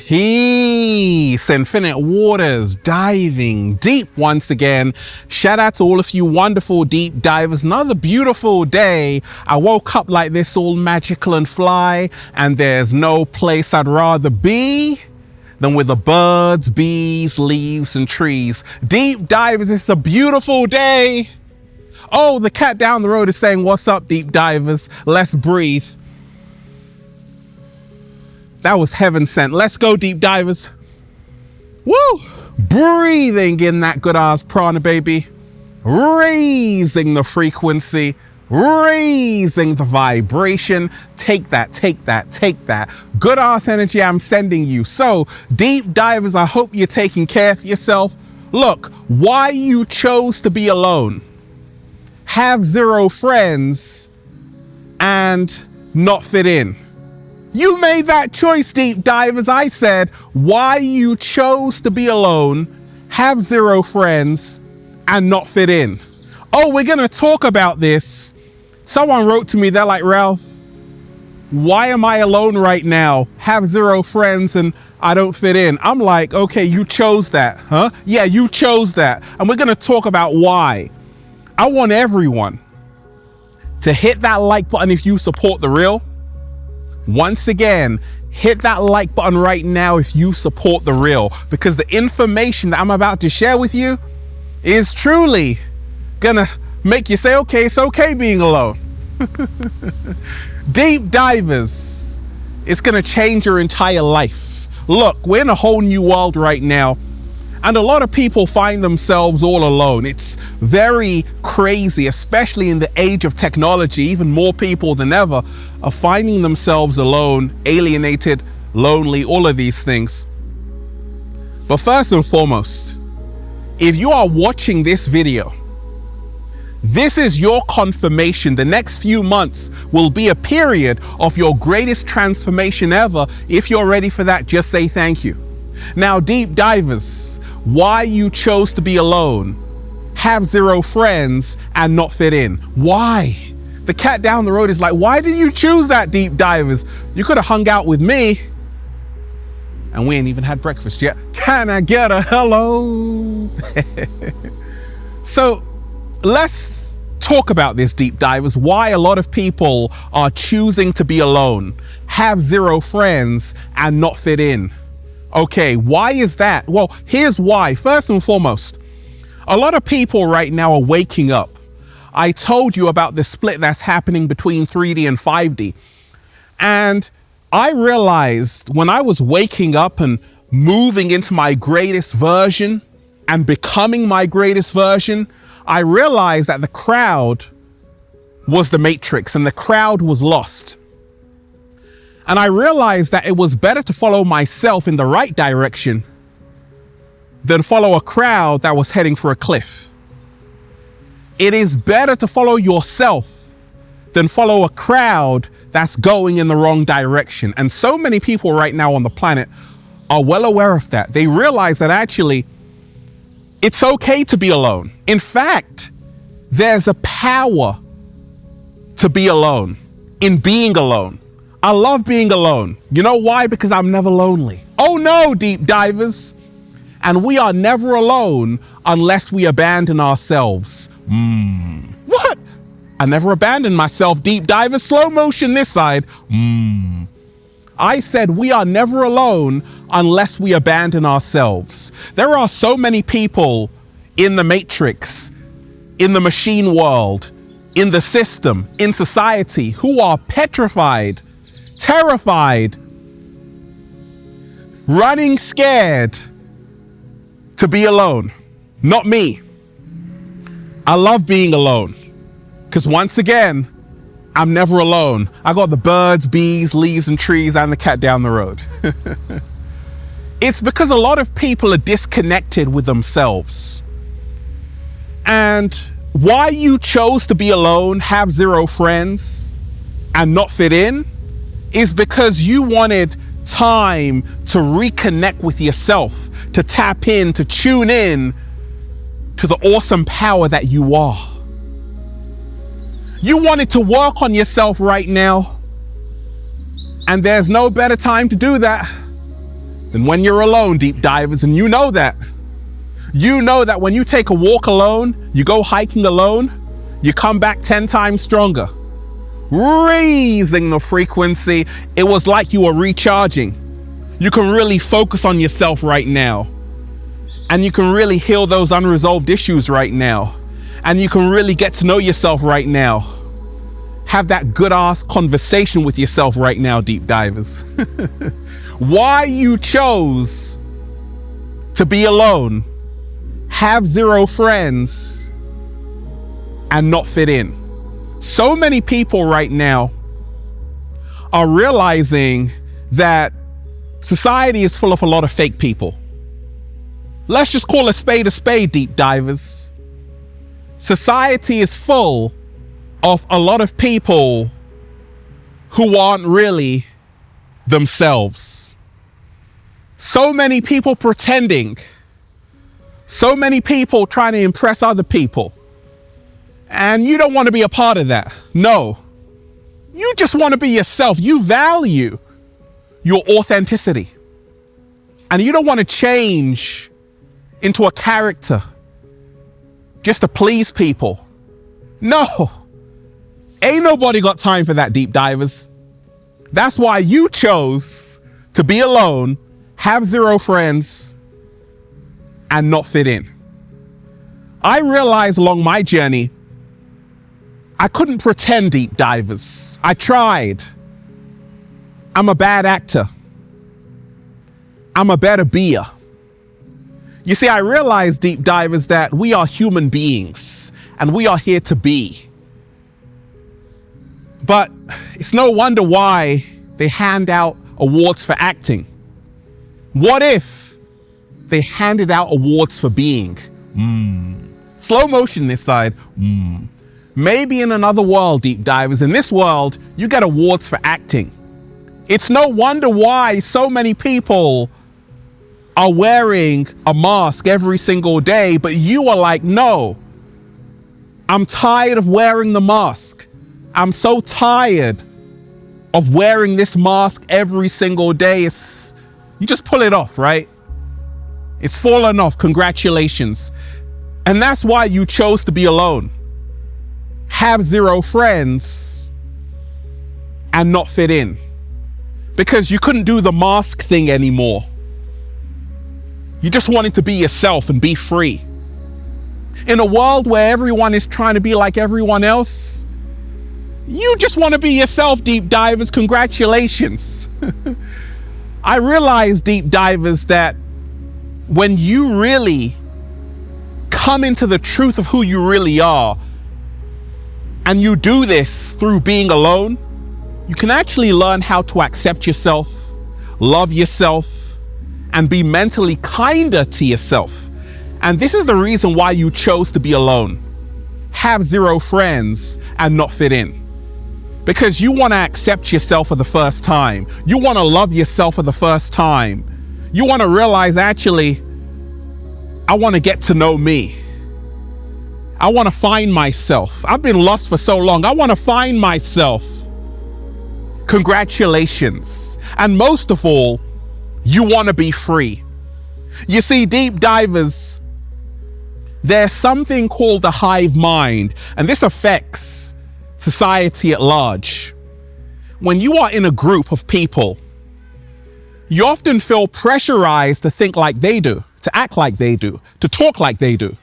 Peace, infinite waters, diving deep once again. Shout out to all of you wonderful deep divers. Another beautiful day. I woke up like this, all magical and fly, and there's no place I'd rather be than with the birds, bees, leaves, and trees. Deep divers, it's a beautiful day. Oh, the cat down the road is saying, "What's up, deep divers? Let's breathe." That was heaven sent. Let's go, deep divers. Woo! Breathing in that good ass prana, baby. Raising the frequency, raising the vibration. Take that, take that, take that. Good ass energy I'm sending you. So, deep divers, I hope you're taking care of yourself. Look, why you chose to be alone, have zero friends, and not fit in. You made that choice, deep divers. I said why you chose to be alone, have zero friends, and not fit in. Oh, we're going to talk about this. Someone wrote to me, they're like, "Ralph, why am I alone right now? Have zero friends and I don't fit in." I'm like, okay, you chose that, huh? Yeah, you chose that. And we're going to talk about why. I want everyone to hit that like button if you support the real. Once again, hit that like button right now if you support the real, because the information that I'm about to share with you is truly gonna make you say, okay, it's okay being alone. Deep divers, it's gonna change your entire life. Look, we're in a whole new world right now, and a lot of people find themselves all alone. It's very crazy, especially in the age of technology. Even more people than ever are finding themselves alone, alienated, lonely, all of these things. But first and foremost, if you are watching this video, this is your confirmation. The next few months will be a period of your greatest transformation ever. If you're ready for that, just say thank you. Now, deep divers, why you chose to be alone, have zero friends, and not fit in. Why? The cat down the road is like, why did you choose that, deep divers? You could have hung out with me. And we ain't even had breakfast yet. Can I get a hello? So let's talk about this, deep divers. Why a lot of people are choosing to be alone, have zero friends, and not fit in. Okay, why is that? Well, here's why. First and foremost, a lot of people right now are waking up. I told you about the split that's happening between 3D and 5D. And I realized when I was waking up and moving into my greatest version and becoming my greatest version, I realized that the crowd was the matrix and the crowd was lost. And I realized that it was better to follow myself in the right direction than follow a crowd that was heading for a cliff. It is better to follow yourself than follow a crowd that's going in the wrong direction. And so many people right now on the planet are well aware of that. They realize that actually it's okay to be alone. In fact, there's a power to be alone, in being alone. I love being alone. You know why? Because I'm never lonely. Oh no, deep divers. And we are never alone unless we abandon ourselves. What? I never abandoned myself, deep divers. Slow motion this side. I said we are never alone unless we abandon ourselves. There are so many people in the matrix, in the machine world, in the system, in society, who are petrified, terrified, running scared to be alone. Not me. I love being alone because once again, I'm never alone. I got the birds, bees, leaves, and trees, and the cat down the road. It's because a lot of people are disconnected with themselves. And why you chose to be alone, have zero friends, and not fit in is because you wanted time to reconnect with yourself, to tap in, to tune in to the awesome power that you are. You wanted to work on yourself right now, and there's no better time to do that than when you're alone, deep divers, and you know that. You know that when you take a walk alone, you go hiking alone, you come back 10 times stronger, raising the frequency. It was like you were recharging. You can really focus on yourself right now, and you can really heal those unresolved issues right now, and you can really get to know yourself right now. Have that good ass conversation with yourself right now, deep divers. Why you chose to be alone, have zero friends, and not fit in. So many people right now are realizing that society is full of a lot of fake people. Let's just call a spade, deep divers. Society is full of a lot of people who aren't really themselves. So many people pretending. So many people trying to impress other people. And you don't want to be a part of that. No. You just want to be yourself. You value your authenticity. And you don't want to change into a character just to please people. No. Ain't nobody got time for that, deep divers. That's why you chose to be alone, have zero friends, and not fit in. I realized along my journey, I couldn't pretend, deep divers. I tried. I'm a bad actor. I'm a better beer. You see, I realized, deep divers, that we are human beings and we are here to be. But it's no wonder why they hand out awards for acting. What if they handed out awards for being? Slow motion this side. Maybe in another world, deep divers, in this world, you get awards for acting. It's no wonder why so many people are wearing a mask every single day, but you are like, no, I'm tired of wearing the mask. I'm so tired of wearing this mask every single day. You just pull it off, right? It's fallen off. Congratulations. And that's why you chose to be alone, have zero friends, and not fit in. Because you couldn't do the mask thing anymore. You just wanted to be yourself and be free. In a world where everyone is trying to be like everyone else, you just want to be yourself, deep divers. Congratulations. I realize, deep divers, that when you really come into the truth of who you really are, and you do this through being alone, you can actually learn how to accept yourself, love yourself, and be mentally kinder to yourself. And this is the reason why you chose to be alone, have zero friends, and not fit in. Because you want to accept yourself for the first time. You want to love yourself for the first time. You want to realize, actually, I want to get to know me. I want to find myself. I've been lost for so long. I want to find myself. Congratulations. And most of all, you want to be free. You see, deep divers, there's something called the hive mind, and this affects society at large. When you are in a group of people, you often feel pressurized to think like they do, to act like they do, to talk like they do.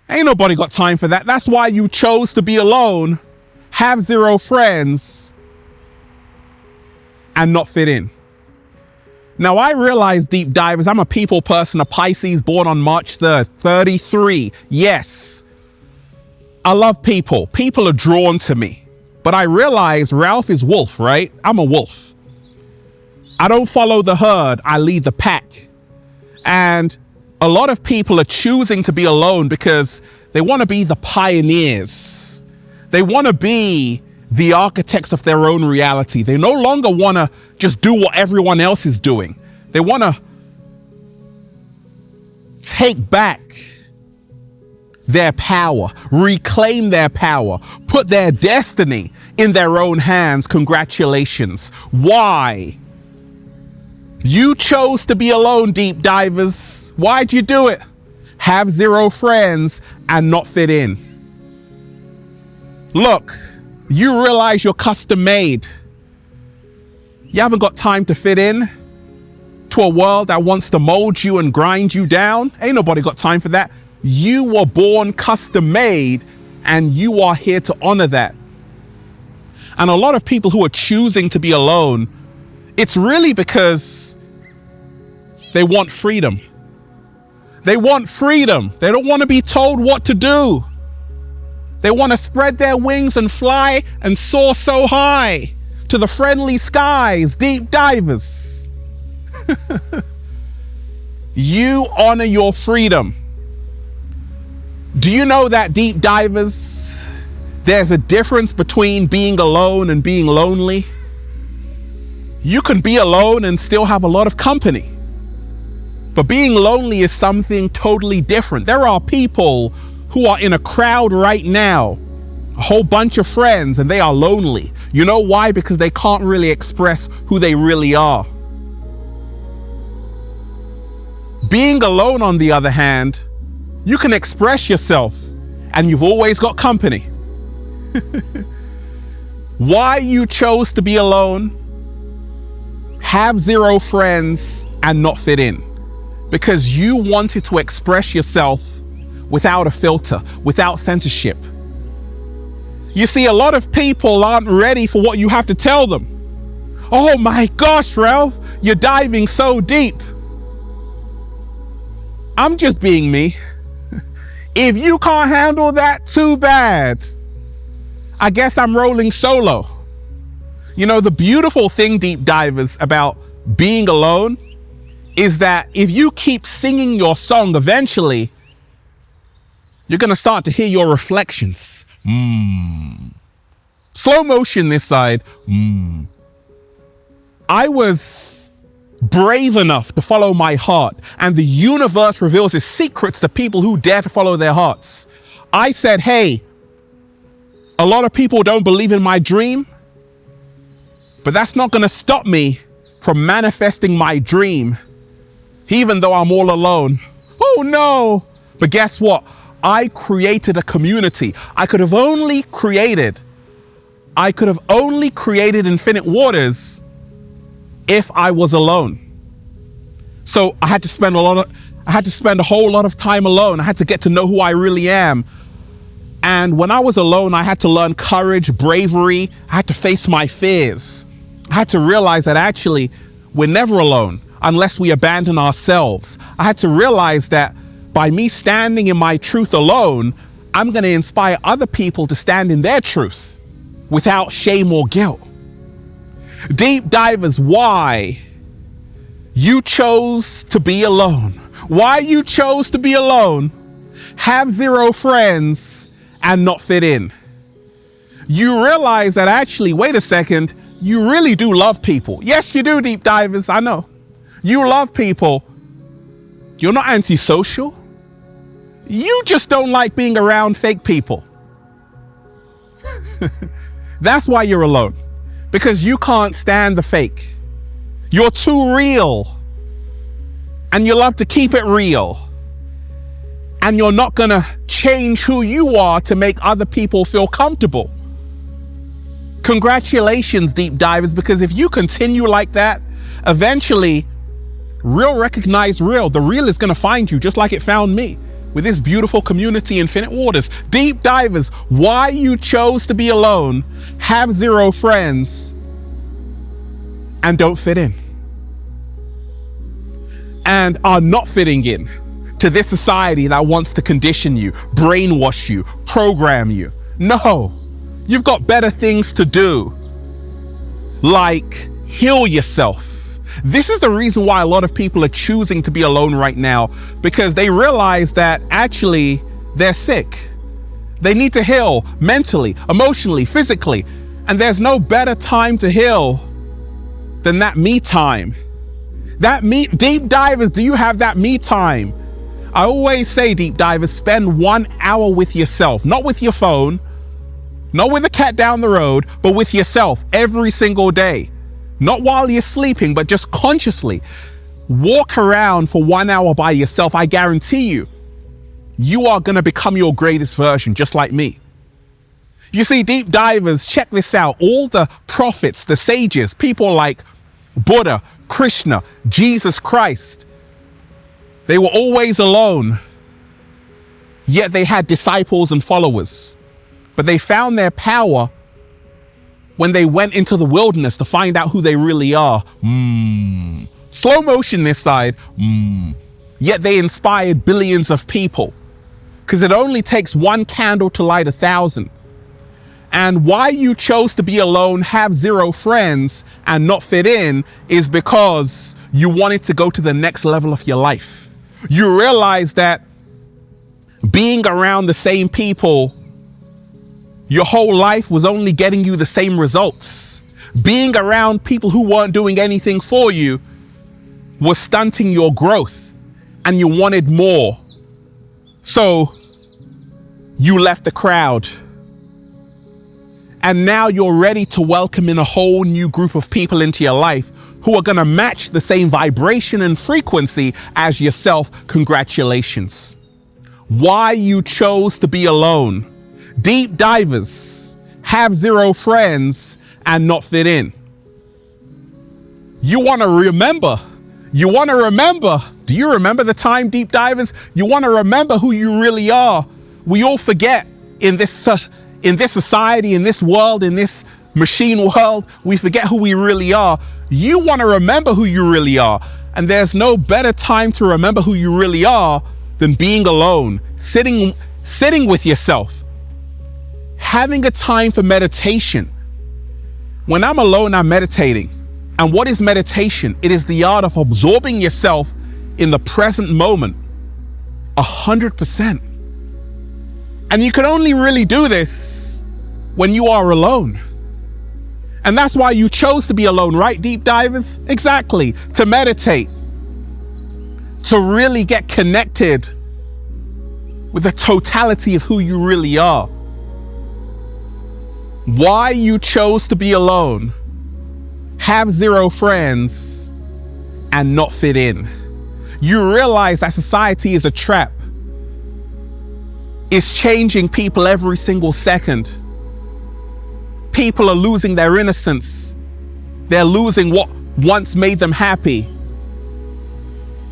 Ain't nobody got time for that. That's why you chose to be alone, have zero friends, and not fit in. Now, I realize, deep divers, I'm a people person, a Pisces, born on March 3rd, 33. Yes, I love people. People are drawn to me. But I realize Ralph is wolf, right? I'm a wolf. I don't follow the herd. I lead the pack. And A lot of people are choosing to be alone because they want to be the pioneers. They want to be the architects of their own reality. They no longer want to just do what everyone else is doing. They want to take back their power, reclaim their power, put their destiny in their own hands. Congratulations. Why? You chose to be alone, deep divers. Why'd you do it? Have zero friends and not fit in. Look, you realize you're custom made. You haven't got time to fit in to a world that wants to mold you and grind you down. Ain't nobody got time for that. You were born custom made, and you are here to honor that. And a lot of people who are choosing to be alone, it's really because they want freedom. They want freedom. They don't want to be told what to do. They want to spread their wings and fly and soar so high to the friendly skies, deep divers. You honor your freedom. Do you know that, deep divers, there's a difference between being alone and being lonely? You can be alone and still have a lot of company. But being lonely is something totally different. There are people who are in a crowd right now, a whole bunch of friends, and they are lonely. You know why? Because they can't really express who they really are. Being alone, on the other hand, you can express yourself, and you've always got company. Why you chose to be alone, have zero friends, and not fit in? Because you wanted to express yourself without a filter, without censorship. You see, a lot of people aren't ready for what you have to tell them. Oh my gosh, Ralph, you're diving so deep. I'm just being me. If you can't handle that, too bad. I guess I'm rolling solo. You know, the beautiful thing, deep divers, about being alone is that if you keep singing your song, eventually you're going to start to hear your reflections. Slow motion this side. I was brave enough to follow my heart, and the universe reveals its secrets to people who dare to follow their hearts. I said, hey, a lot of people don't believe in my dream, but that's not going to stop me from manifesting my dream, even though I'm all alone. Oh no! But guess what? I created a community. I could have only created infinite waters if I was alone. So I had to spend a whole lot of time alone. I had to get to know who I really am. And when I was alone, I had to learn courage, bravery. I had to face my fears. I had to realize that actually we're never alone unless we abandon ourselves. I had to realize that by me standing in my truth alone, I'm going to inspire other people to stand in their truth without shame or guilt. Deep divers, why you chose to be alone? Why you chose to be alone, have zero friends, and not fit in? You realize that actually, wait a second, you really do love people. Yes, you do, deep divers, I know. You love people. You're not antisocial. You just don't like being around fake people. That's why you're alone. Because you can't stand the fake. You're too real. And you love to keep it real. And you're not gonna change who you are to make other people feel comfortable. Congratulations, deep divers, because if you continue like that, eventually, real recognize real. The real is gonna find you just like it found me with this beautiful community, Infinite Waters. Deep divers, why you chose to be alone, have zero friends, and don't fit in. And are not fitting in to this society that wants to condition you, brainwash you, program you. No, you've got better things to do, like heal yourself, This is the reason why a lot of people are choosing to be alone right now, because they realize that actually they're sick. They need to heal mentally, emotionally, physically. And there's no better time to heal than that me time. Deep divers, do you have that me time? I always say, deep divers, spend 1 hour with yourself, not with your phone, not with the cat down the road, but with yourself every single day. Not while you're sleeping, but just consciously. Walk around for 1 hour by yourself. I guarantee you are going to become your greatest version, just like me. You see, deep divers, check this out. All the prophets, the sages, people like Buddha, Krishna, Jesus Christ, they were always alone, yet they had disciples and followers. But they found their power when they went into the wilderness to find out who they really are. Slow motion this side. Yet they inspired billions of people, because it only takes one candle to light 1,000. And why you chose to be alone, have zero friends, and not fit in is because you wanted to go to the next level of your life. You realize that being around the same people your whole life was only getting you the same results. Being around people who weren't doing anything for you was stunting your growth, and you wanted more. So you left the crowd. And now you're ready to welcome in a whole new group of people into your life who are going to match the same vibration and frequency as yourself. Congratulations. Why you chose to be alone. Deep divers, have zero friends, and not fit in. You want to remember. Do you remember the time, deep divers? You want to remember who you really are. We all forget in this society, in this world, in this machine world, we forget who we really are. You want to remember who you really are. And there's no better time to remember who you really are than being alone, sitting with yourself, having a time for meditation. When I'm alone, I'm meditating. And what is meditation? It is the art of absorbing yourself in the present moment, 100%. And you can only really do this when you are alone. And that's why you chose to be alone, right, deep divers? Exactly. To meditate. To really get connected with the totality of who you really are. Why you chose to be alone, have zero friends, and not fit in. You realize that society is a trap. It's changing people every single second. People are losing their innocence. They're losing what once made them happy.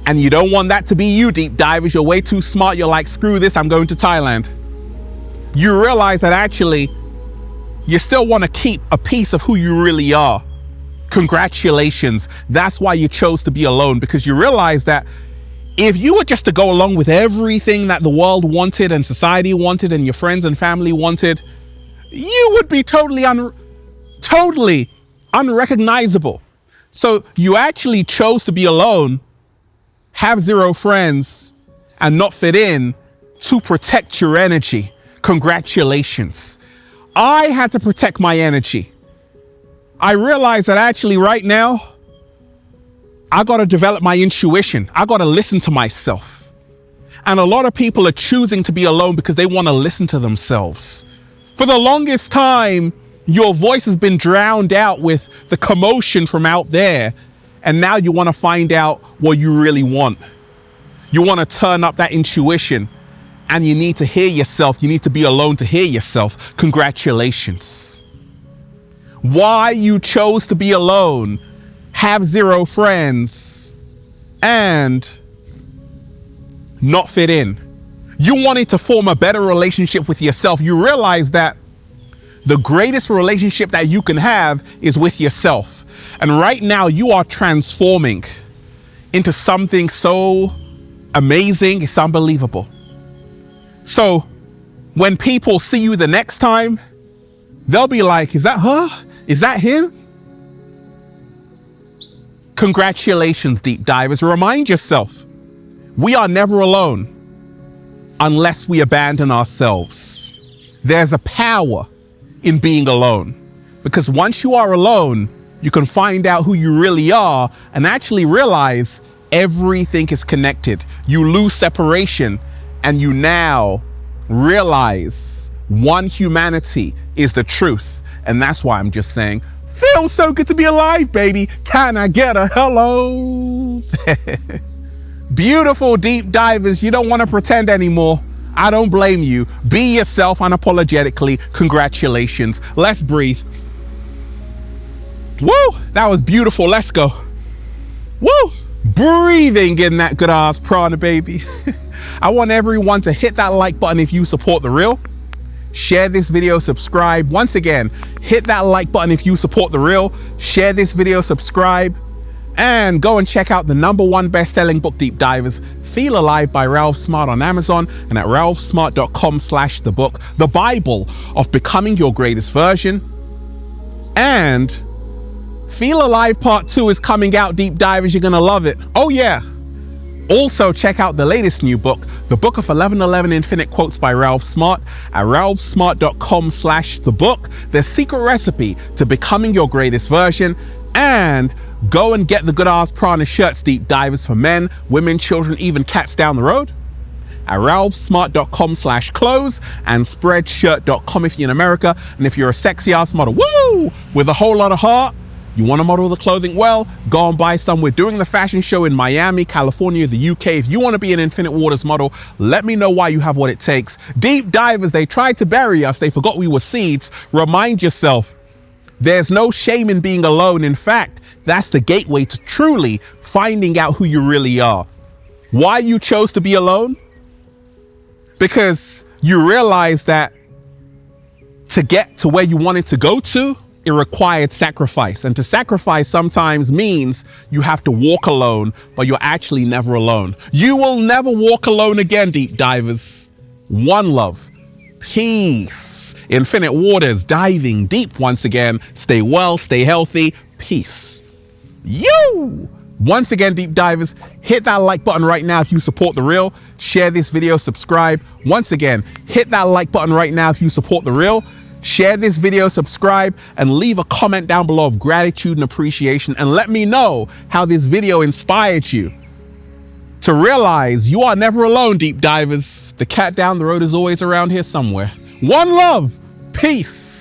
And you don't want that to be you, deep divers. You're way too smart. You're like, screw this, I'm going to Thailand. You realize that actually, you still want to keep a piece of who you really are. Congratulations. That's why you chose to be alone, because you realize that if you were just to go along with everything that the world wanted and society wanted and your friends and family wanted, you would be totally unrecognizable. So you actually chose to be alone, have zero friends, and not fit in to protect your energy. Congratulations. I had to protect my energy. I realized that actually right now, I got to develop my intuition. I got to listen to myself. And a lot of people are choosing to be alone because they want to listen to themselves. For the longest time, your voice has been drowned out with the commotion from out there. And now you want to find out what you really want. You want to turn up that intuition, and you need to hear yourself. You need to be alone to hear yourself. Congratulations. Why you chose to be alone, have zero friends, and not fit in. You wanted to form a better relationship with yourself. You realize that the greatest relationship that you can have is with yourself. And right now you are transforming into something so amazing. It's unbelievable. So when people see you the next time, they'll be like, is that her? Is that him? Congratulations, deep divers. Remind yourself, we are never alone unless we abandon ourselves. There's a power in being alone, because once you are alone, you can find out who you really are and actually realize everything is connected. You lose separation and you now realize one humanity is the truth. And that's why I'm just saying, feels so good to be alive, baby. Can I get a hello? Beautiful deep divers. You don't want to pretend anymore. I don't blame you. Be yourself unapologetically. Congratulations. Let's breathe. Woo! That was beautiful. Let's go. Woo! Breathing in that good ass prana, baby. I want everyone to hit that like button if you support the real. Share this video, subscribe. Once again, hit that like button if you support the real. Share this video, subscribe, and go and check out the #1 best-selling book, Deep Divers, Feel Alive by Ralph Smart on Amazon and at ralphsmart.com/thebook, the Bible of becoming your greatest version. And Feel Alive Part 2 is coming out, Deep Divers. You're gonna love it. Oh yeah. Also, check out the latest new book, The Book of 1111 Infinite Quotes by Ralph Smart at ralphsmart.com/thebook, the secret recipe to becoming your greatest version. And go and get the Good Ass Prana shirts, Deep Divers, for men, women, children, even cats down the road at ralphsmart.com/clothes and spreadshirt.com if you're in America. And if you're a sexy ass model, woo, with a whole lot of heart, you want to model the clothing well, go and buy some. We're doing the fashion show in Miami, California, the UK. If you want to be an Infinite Waters model, let me know why you have what it takes. Deep divers, they tried to bury us. They forgot we were seeds. Remind yourself, there's no shame in being alone. In fact, that's the gateway to truly finding out who you really are. Why you chose to be alone? Because you realize that to get to where you wanted to go to, it required sacrifice. And to sacrifice sometimes means you have to walk alone, but you're actually never alone. You will never walk alone again, deep divers. One love, peace. Infinite Waters, diving deep once again. Stay well, stay healthy, peace. You! Once again, deep divers, hit that like button right now if you support the real. Share this video, subscribe. Once again, hit that like button right now if you support the real. Share this video, subscribe, and leave a comment down below of gratitude and appreciation, and let me know how this video inspired you to realize you are never alone, deep divers. The cat down the road is always around here somewhere. One love, peace.